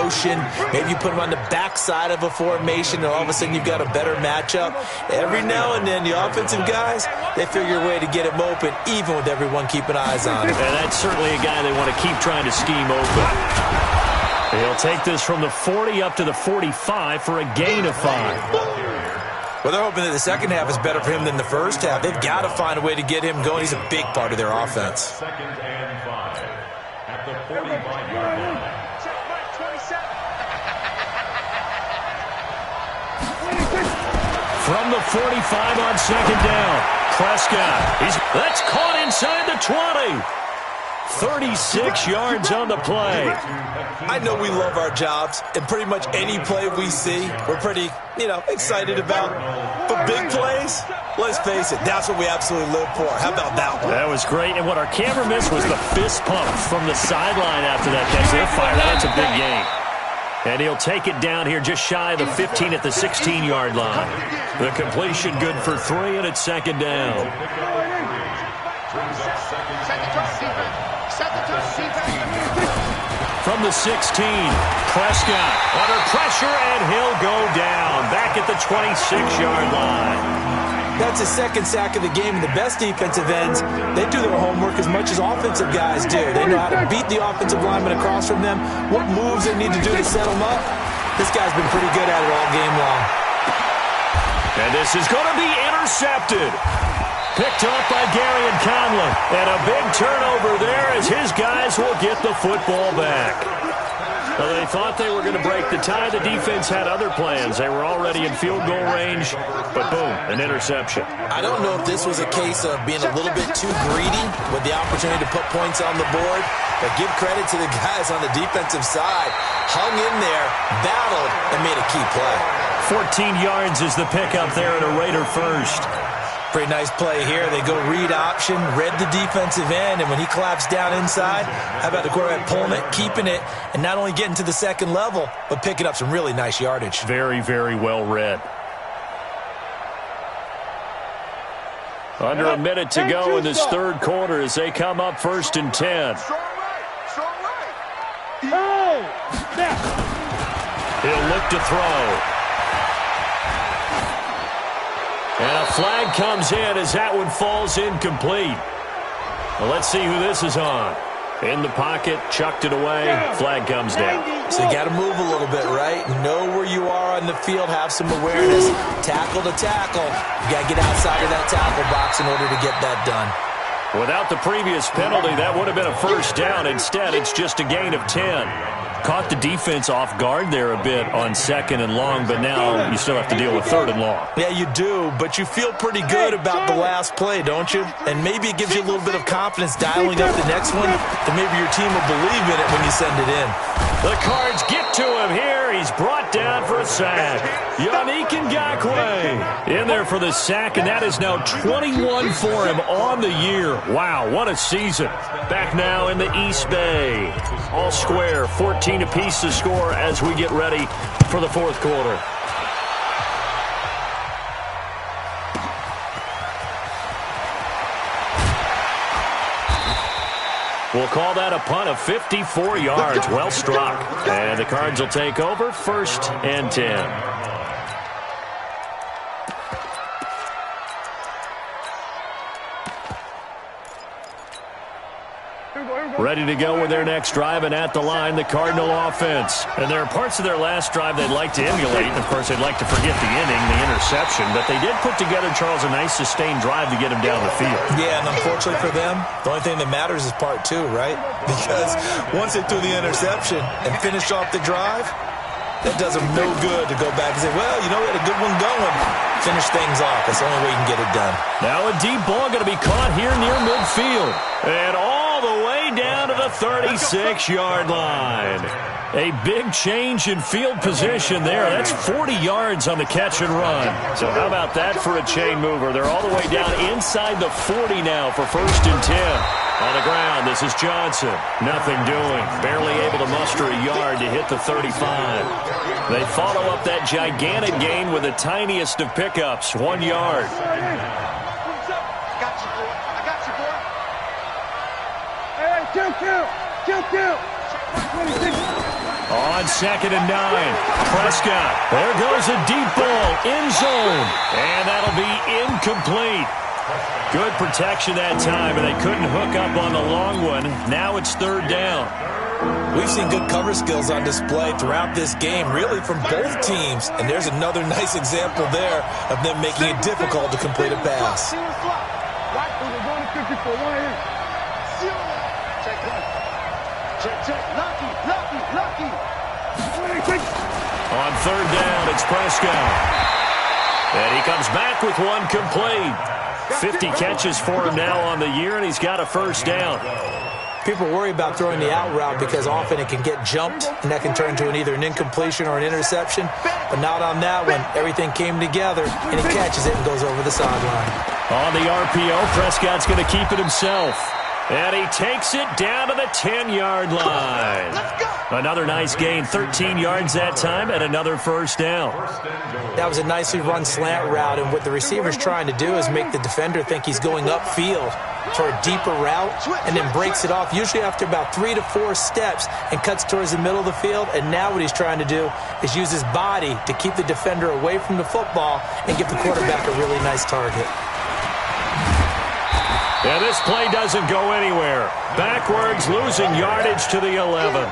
motion. Maybe you put him on the backside of a formation, and all of a sudden you've got a better matchup. Every now and then, the offensive guys, they figure a way to get him open, even with everyone keeping eyes on him. And that's certainly a guy they want to keep trying to scheme open. He'll take this from the 40 up to the 45 for a gain of 5. Well, they're hoping that the second half is better for him than the first half. They've got to find a way to get him going. He's a big part of their offense. Second and 5 at the 45-yard line. From the 45 on second down, Prescott. That's caught inside the 20. 36 yards on the play. I know we love our jobs, and pretty much any play we see, we're pretty, excited about. But big plays, let's face it, that's what we absolutely live for. How about that one? That was great, and what our camera missed was the fist pump from the sideline after that catch. They're fired. That's a big gain. And he'll take it down here just shy of the 15 at the 16-yard line. The completion good for 3, and it's second down. From the 16, Prescott under pressure, and he'll go down back at the 26-yard line. That's his second sack of the game, and the best defensive ends, they do their homework as much as offensive guys do. They know how to beat the offensive lineman across from them, what moves they need to do to set them up. This guy's been pretty good at it all game long. And this is going to be intercepted. Picked up by Gary and Conlon. And a big turnover there as his guys will get the football back. Well, they thought they were going to break the tie. The defense had other plans. They were already in field goal range, but boom, an interception. I don't know if this was a case of being a little bit too greedy with the opportunity to put points on the board, but give credit to the guys on the defensive side. Hung in there, battled, and made a key play. 14 yards is the pickup there at a Raider first. Pretty nice play here. They go read option, read the defensive end, and when he collapsed down inside, how about the quarterback pulling it, keeping it, and not only getting to the second level, but picking up some really nice yardage. Very, very well read. Under a minute to go in this third quarter as they come up 1st and 10. He'll look to throw. And a flag comes in as that one falls incomplete. Well, let's see who this is on. In the pocket, chucked it away, flag comes down. So you got to move a little bit, right? Know where you are on the field, have some awareness. Tackle to tackle. You got to get outside of that tackle box in order to get that done. Without the previous penalty, that would have been a first down. Instead, it's just a gain of 10. Caught the defense off guard there a bit on 2nd and long, but now you still have to deal with 3rd and long. Yeah, you do, but you feel pretty good about the last play, don't you? And maybe it gives you a little bit of confidence dialing up the next one, that maybe your team will believe in it when you send it in. The Cards get to him here. He's brought down for a sack. Yannick Ngakoue in there for the sack, and that is now 21 for him on the year. Wow, what a season. Back now in the East Bay. All square, 14 apiece to score as we get ready for the fourth quarter. We'll call that a punt of 54 yards. Well struck. And the Cards will take over 1st and 10. Ready to go with their next drive, and at the line, the Cardinal offense. And there are parts of their last drive they'd like to emulate. And, of course, they'd like to forget the inning, the interception. But they did put together, Charles, a nice sustained drive to get him down the field. Yeah, and unfortunately for them, the only thing that matters is part 2, right? Because once they threw the interception and finished off the drive, that does them no good to go back and say, well, we had a good one going. Finish things off. That's the only way you can get it done. Now a deep ball going to be caught here near midfield. And all the way down to the 36-yard line. A big change in field position there. That's 40 yards on the catch and run. So how about that for a chain mover? They're all the way down inside the 40 now for 1st and 10. On the ground, this is Johnson. Nothing doing. Barely able to muster a yard to hit the 35. They follow up that gigantic gain with the tiniest of pickups, 1 yard. I got you, boy. I got you, boy. Hey, kill. 26. On 2nd and 9, Prescott. There goes a deep ball, end zone, and that'll be incomplete. Good protection that time, and they couldn't hook up on the long one. Now it's 3rd down. We've seen good cover skills on display throughout this game, really from both teams. And there's another nice example there of them making it difficult to complete a pass. On 3rd down, it's Prescott. And he comes back with one complete. 50 catches for him now on the year, and he's got a 1st down. People worry about throwing the out route because often it can get jumped, and that can turn to either an incompletion or an interception. But not on that one. Everything came together, and he catches it and goes over the sideline. On the RPO, Prescott's going to keep it himself. And he takes it down to the 10-yard line. Another nice gain, 13 yards that time, and another 1st down. That was a nicely run slant route, and what the receiver's trying to do is make the defender think he's going upfield for a deeper route, and then breaks it off, usually after about 3 to 4 steps, and cuts towards the middle of the field. And now what he's trying to do is use his body to keep the defender away from the football and give the quarterback a really nice target. Yeah, this play doesn't go anywhere. Backwards, losing yardage to the 11.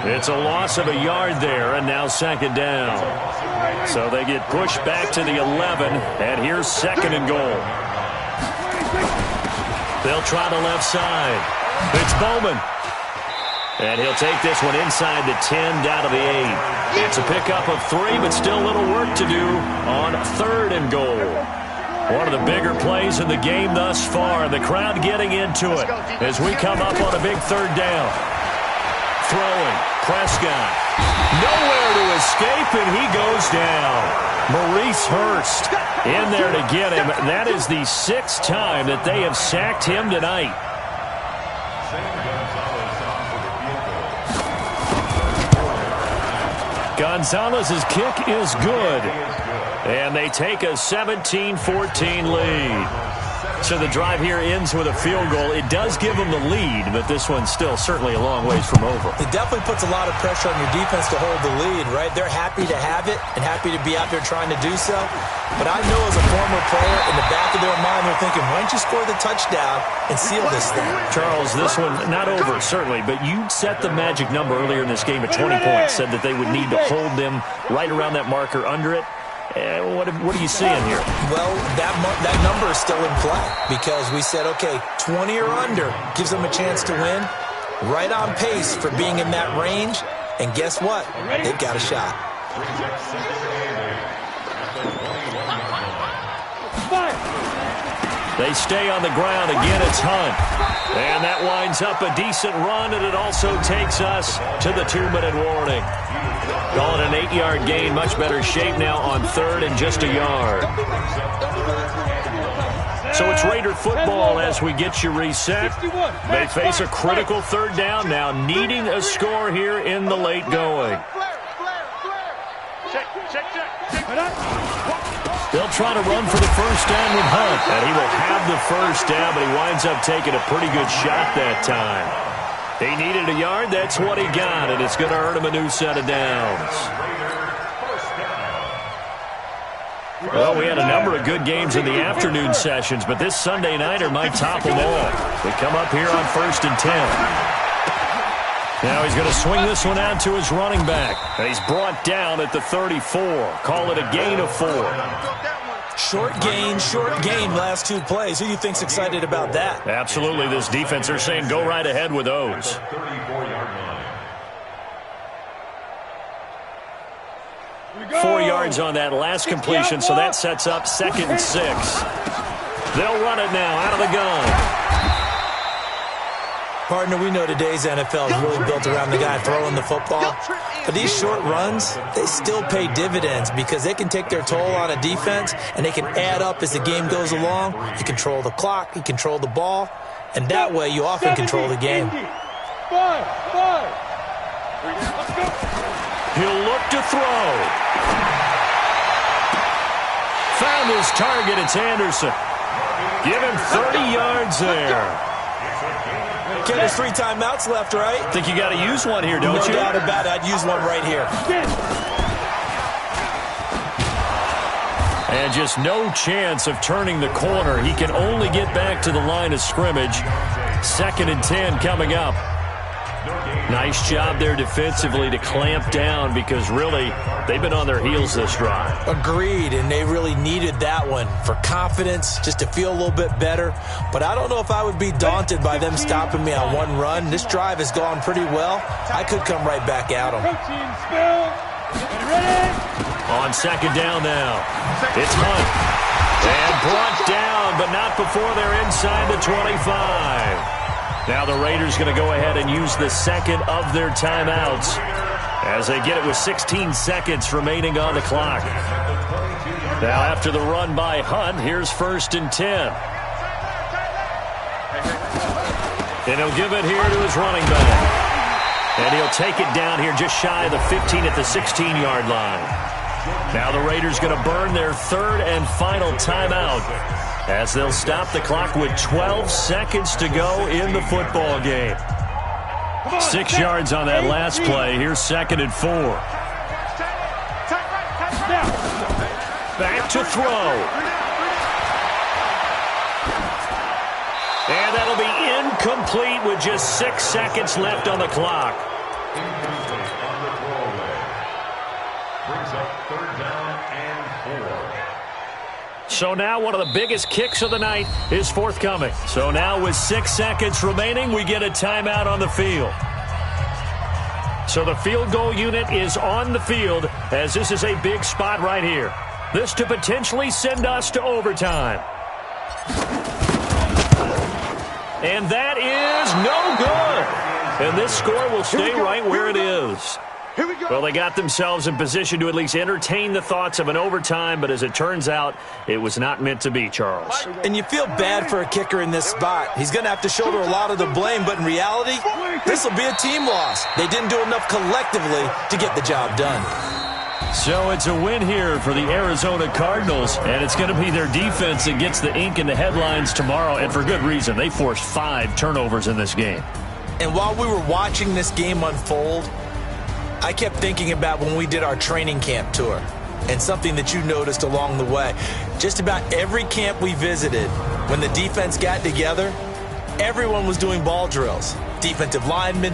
It's a loss of a yard there, and now 2nd down. So they get pushed back to the 11, and here's 2nd and goal. They'll try the left side. It's Bowman. And he'll take this one inside the 10, down to the 8. It's a pickup of 3, but still a little work to do on 3rd and goal. One of the bigger plays in the game thus far. The crowd getting into it as we come up on a big 3rd down. Throwing, Prescott. Nowhere to escape, and he goes down. Maurice Hurst in there to get him. That is the 6th time that they have sacked him tonight. Gonzalez's kick is good. And they take a 17-14 lead. So the drive here ends with a field goal. It does give them the lead, but this one's still certainly a long ways from over. It definitely puts a lot of pressure on your defense to hold the lead, right? They're happy to have it and happy to be out there trying to do so. But I know as a former player, in the back of their mind, they're thinking, why don't you score the touchdown and seal this thing? Charles, this one, not over, certainly, but you set the magic number earlier in this game at 20 points, said that they would need to hold them right around that marker under it. What are you seeing here? Well, that number is still in play because we said, okay, 20 or under gives them a chance to win. Right on pace for being in that range. And guess what? They've got a shot. They stay on the ground. Again, it's Hunt. And that winds up a decent run, and it also takes us to the 2-minute warning. Call it an 8-yard gain. Much better shape now on 3rd and just a yard. So it's Raider football as we get you reset. They face a critical 3rd down now, needing a score here in the late going. They'll try to run for the 1st down with Hunt, and he will have the 1st down, but he winds up taking a pretty good shot that time. He needed a yard. That's what he got, and it's going to earn him a new set of downs. Well, we had a number of good games in the afternoon sessions, but this Sunday nighter might top them all. We come up here on 1st and 10. Now he's going to swing this one out to his running back. And he's brought down at the 34. Call it a gain of 4. Short gain, last 2 plays. Who do you think's excited about that? Absolutely. This defense, they're saying go right ahead with those. 4 yards on that last completion, so that sets up 2nd and 6. They'll run it now out of the gun. Partner, we know today's NFL is really built around the guy throwing the football. But these short runs, they still pay dividends because they can take their toll on a defense and they can add up as the game goes along. You control the clock, you control the ball, and that way you often control the game. He'll look to throw. Found his target, it's Anderson. Give him 30 yards there. Ken, there's 3 timeouts left, right? Think you got to use one here, don't you? No doubt about it. I'd use one right here. And just no chance of turning the corner. He can only get back to the line of scrimmage. 2nd and 10 coming up. Nice job there defensively to clamp down because really they've been on their heels this drive. Agreed, and they really needed that one for confidence, just to feel a little bit better. But I don't know if I would be daunted by them stopping me on one run. This drive has gone pretty well. I could come right back at them. On 2nd down now, it's Hunt. And brought down, but not before they're inside the 25. Now the Raiders going to go ahead and use the 2nd of their timeouts as they get it with 16 seconds remaining on the clock. Now after the run by Hunt, here's 1st and 10. And he'll give it here to his running back. And he'll take it down here just shy of the 15 at the 16-yard line. Now the Raiders going to burn their 3rd and final timeout as they'll stop the clock with 12 seconds to go in the football game. 6 yards on that last play. Here's 2nd and 4. Back to throw. And that'll be incomplete with just 6 seconds left on the clock. Brings up 3rd down and 4. So now one of the biggest kicks of the night is forthcoming. So now with 6 seconds remaining, we get a timeout on the field. So the field goal unit is on the field as this is a big spot right here. This to potentially send us to overtime. And that is no good. And this score will stay right where it is. Well, they got themselves in position to at least entertain the thoughts of an overtime, but as it turns out, it was not meant to be, Charles. And you feel bad for a kicker in this spot. He's going to have to shoulder a lot of the blame, but in reality, this will be a team loss. They didn't do enough collectively to get the job done. So it's a win here for the Arizona Cardinals, and it's going to be their defense that gets the ink in the headlines tomorrow, and for good reason. They forced 5 turnovers in this game. And while we were watching this game unfold, I kept thinking about when we did our training camp tour and something that you noticed along the way. Just about every camp we visited, when the defense got together, everyone was doing ball drills. Defensive linemen,